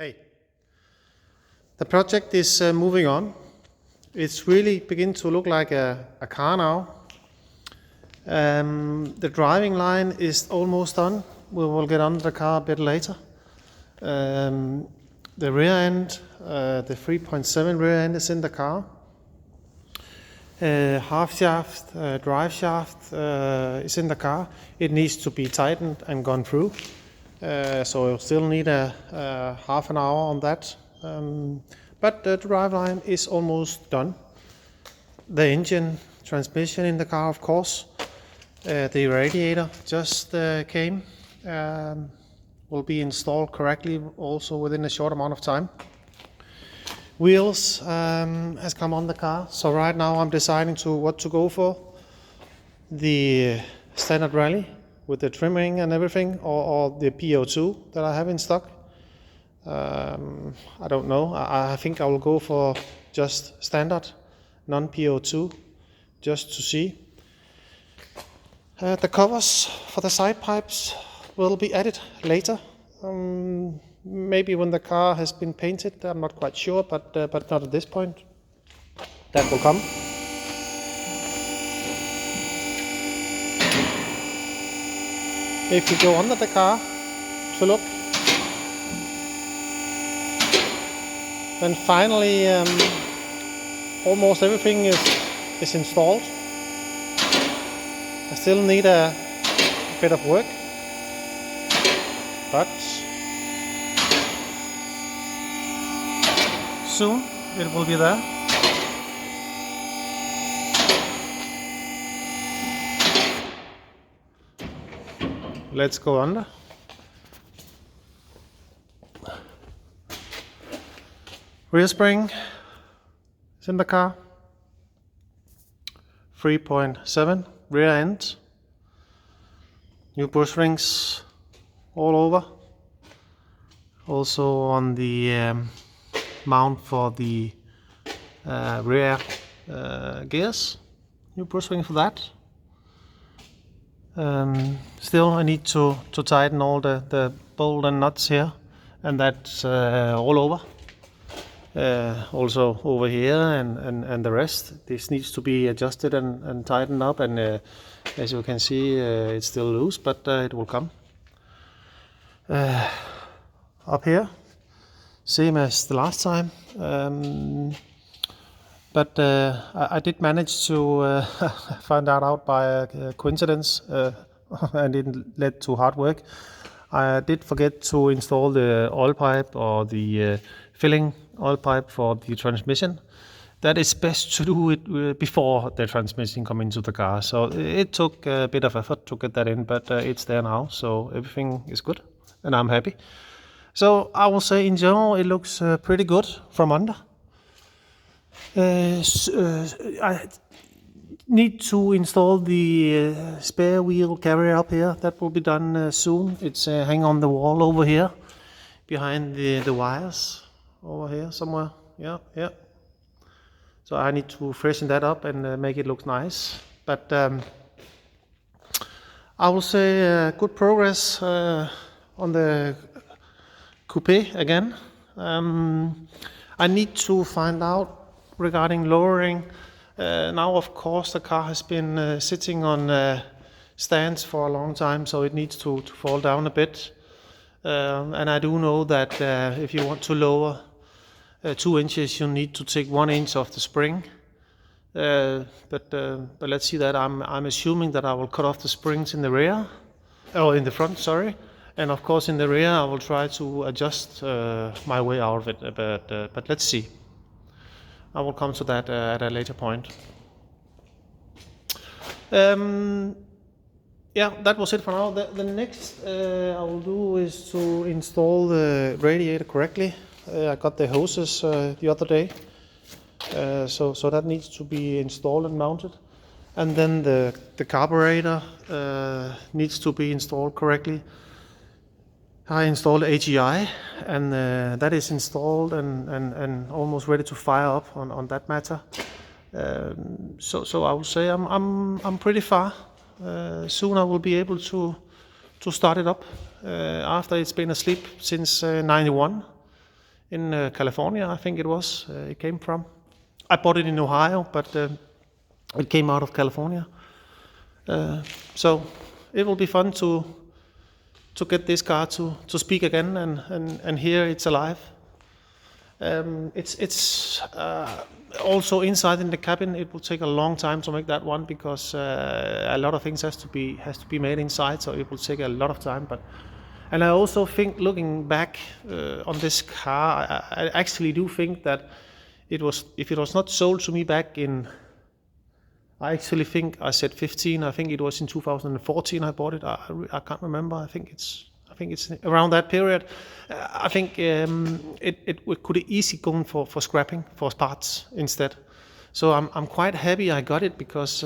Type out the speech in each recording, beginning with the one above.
Hey, the project is moving on. It's really beginning to look like a car now. The driving line is almost done. We will get under the car a bit later. The rear end, the 3.7 rear end is in the car. Half shaft, drive shaft is in the car. It needs to be tightened and gone through. So you'll still need a half an hour on that. But the driveline is almost done. The engine, transmission in the car, of course. The radiator just came. Will be installed correctly also within a short amount of time. Wheels has come on the car. So right now I'm deciding what to go for. The standard rally with the trimming and everything, or the PO2 that I have in stock. I don't know. I think I will go for just standard, non-PO2, just to see. The covers for the side pipes will be added later. Maybe when the car has been painted. I'm not quite sure, but not at this point. That will come. If you go under the car to look, then finally almost everything is installed. I still need a bit of work, but soon it will be there. Let's go under. Rear spring is in the car. 3.7 rear end. New bush rings all over. Also on the mount for the rear gears. New bush ring for that. Still I need to tighten all the bolt and nuts here, and that's all over. Also over here and the rest. This needs to be adjusted and tightened up, and as you can see it's still loose, but it will come. Up here, same as the last time. But I did manage to find that out by a coincidence and didn't lead to hard work. I did forget to install the oil pipe, or the filling oil pipe for the transmission. That is best to do it before the transmission comes into the car. So it took a bit of effort to get that in, but it's there now. So everything is good and I'm happy. So I will say in general it looks pretty good from under. I need to install the spare wheel carrier up here. That will be done soon. It's hanging on the wall over here behind the wires over here somewhere. Yeah. So I need to freshen that up and make it look nice. But I will say good progress on the coupe again. I need to find out regarding lowering. Now of course the car has been sitting on stands for a long time, so it needs to fall down a bit. And I do know that if you want to lower 2 inches, you need to take 1 inch off the spring. But let's see that. I'm assuming that I will cut off the springs in the rear, or in the front, sorry. And of course in the rear I will try to adjust my way out of it, but let's see. I will come to that at a later point. Yeah, that was it for now. The next I will do is to install the radiator correctly. I got the hoses the other day, so that needs to be installed and mounted. And then the carburetor needs to be installed correctly. I installed AGI, and that is installed and almost ready to fire up on that matter. So I would say I'm pretty far. Soon I will be able to start it up after it's been asleep since '91. in California, I think it was. It came from. I bought it in Ohio, but it came out of California. So it will be fun to get this car to speak again and hear it's alive. It's also inside in the cabin. It will take a long time to make that one because a lot of things has to be made inside, so it will take a lot of time. And I also think, looking back on this car, I actually do think that if it was not sold to me back in, I actually think I said 15. I think it was in 2014 I bought it. I can't remember. I think it's around that period. I think it could easily go for scrapping, for parts instead. So I'm quite happy I got it, because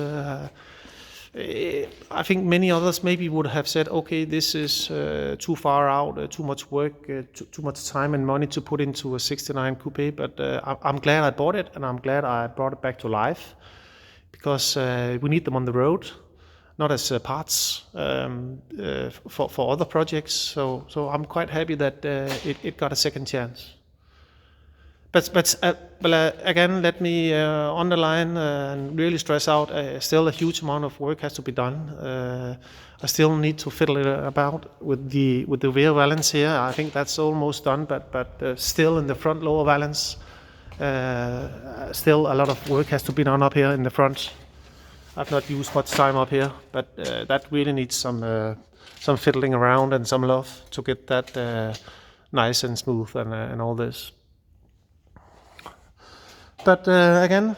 I think many others maybe would have said, okay, this is too far out, too much work, too much time and money to put into a 69 coupe. But I'm glad I bought it, and I'm glad I brought it back to life, because we need them on the road, not as parts for other projects. So I'm quite happy that it got a second chance. But again, let me underline and really stress out, still a huge amount of work has to be done. I still need to fiddle it about with the rear valance here. I think that's almost done, but still in the front lower valance, still a lot of work has to be done up here in the front. I've not used much time up here, but that really needs some fiddling around and some love to get that nice and smooth and all this. But again,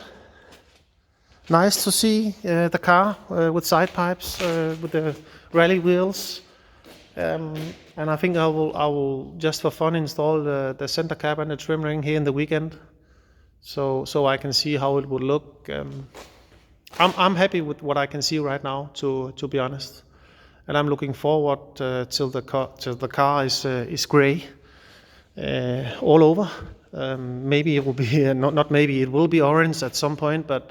nice to see the car with side pipes, with the rally wheels, and I think I will just for fun install the center cap and the trim ring here in the weekend, so I can see how it would look. I'm happy with what I can see right now, to be honest, and I'm looking forward till the car is grey all over. Maybe it will be not maybe it will be orange at some point, but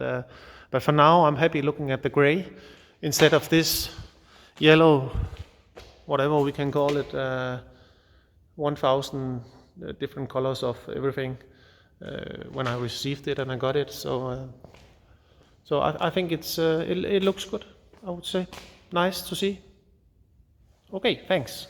for now I'm happy looking at the grey instead of this yellow, whatever we can call it, 1,000 different colors of everything when I received it and I got it. So I think it looks good, I would say. Nice to see. Okay, thanks.